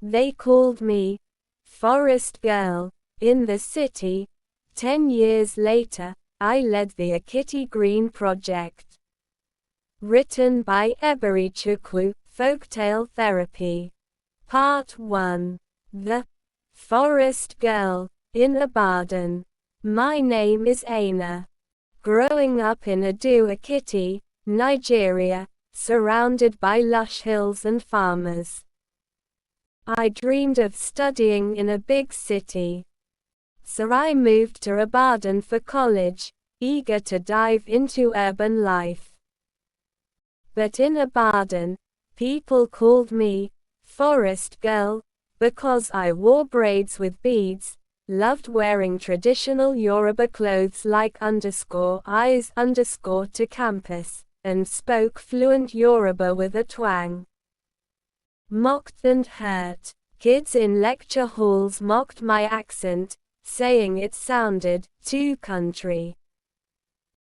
They called me Forest Girl. In the city, 10 years later, I led the Ekiti Green Project. Written by Ebere Chukwu, Folktale Therapy. Part 1. The Forest Girl, in Ibadan. My name is Aina. Growing up in Ado Ekiti, Nigeria, surrounded by lush hills and farmers, I dreamed of studying in a big city. So I moved to Ibadan for college, eager to dive into urban life. But in Ibadan, people called me Forest Girl because I wore braids with beads, loved wearing traditional Yoruba clothes like _eyes to campus, and spoke fluent Yoruba with a twang. Mocked and hurt. Kids in lecture halls mocked my accent, saying it sounded too country.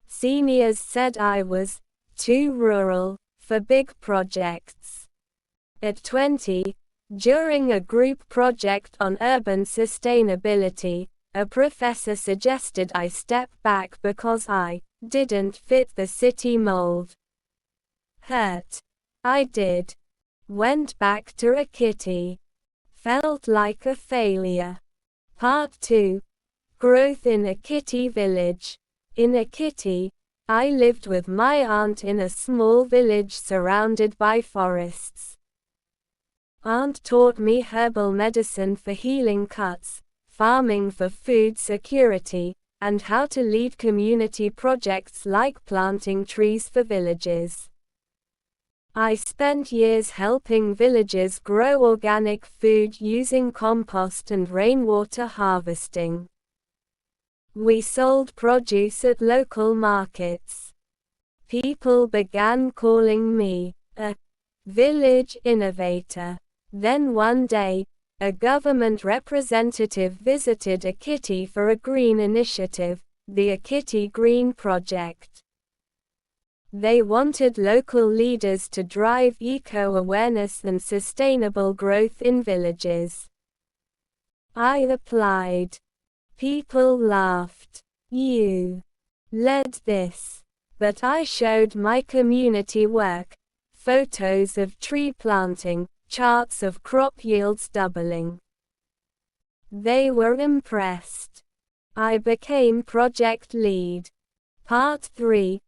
Seniors said I was too rural for big projects. At 20, during a group project on urban sustainability, a professor suggested I step back because I didn't fit the city mold. Hurt. I did. Went back to Ekiti. Felt like a failure. Part 2. Growth in Ekiti village. In Ekiti, I lived with my aunt in a small village surrounded by forests. Aunt taught me herbal medicine for healing cuts, farming for food security, and how to lead community projects like planting trees for villages. I spent years helping villages grow organic food using compost and rainwater harvesting. We sold produce at local markets. People began calling me a village innovator. Then one day, a government representative visited Ekiti for a green initiative, the Ekiti Green Project. They wanted local leaders to drive eco-awareness and sustainable growth in villages. I applied. People laughed. You led this. But I showed my community work, photos of tree planting, charts of crop yields doubling. They were impressed. I became project lead. Part 3.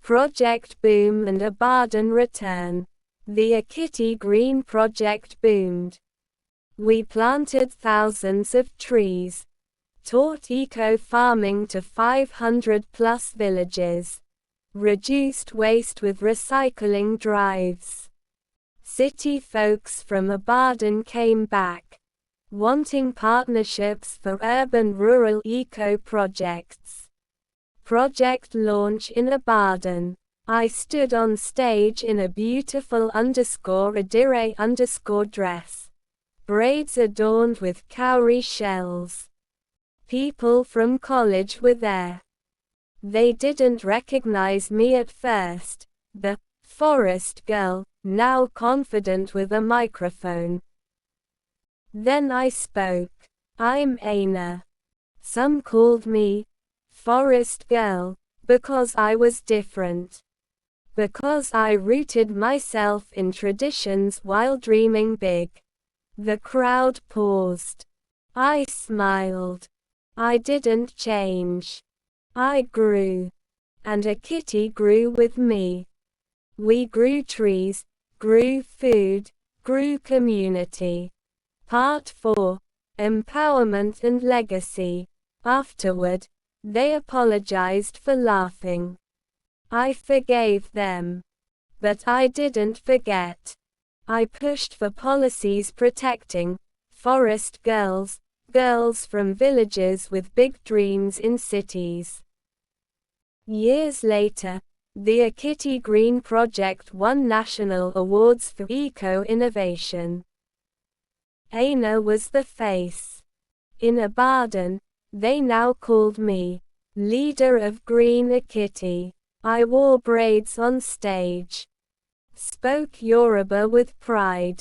Project Boom and Ibadan Return. The Ekiti Green Project boomed. We planted thousands of trees, taught eco-farming to 500+ villages, reduced waste with recycling drives. City folks from Ibadan came back, wanting partnerships for urban-rural eco-projects. Project launch in Ibadan. I stood on stage in a beautiful Adire dress. Braids adorned with cowrie shells. People from college were there. They didn't recognize me at first, the Forest Girl, now confident with a microphone. Then I spoke. I'm Aina. Some called me Forest Girl, because I was different. Because I rooted myself in traditions while dreaming big. The crowd paused. I smiled. I didn't change. I grew. And Ekiti grew with me. We grew trees, grew food, grew community. Part 4. Empowerment and Legacy. Afterward, they apologized for laughing. I forgave them. But I didn't forget. I pushed for policies protecting forest girls, girls from villages with big dreams in cities. Years later, the Ekiti Green Project won national awards for eco-innovation. Aina was the face. In Ibadan, they now called me leader of Green Ekiti. I wore braids on stage. Spoke Yoruba with pride.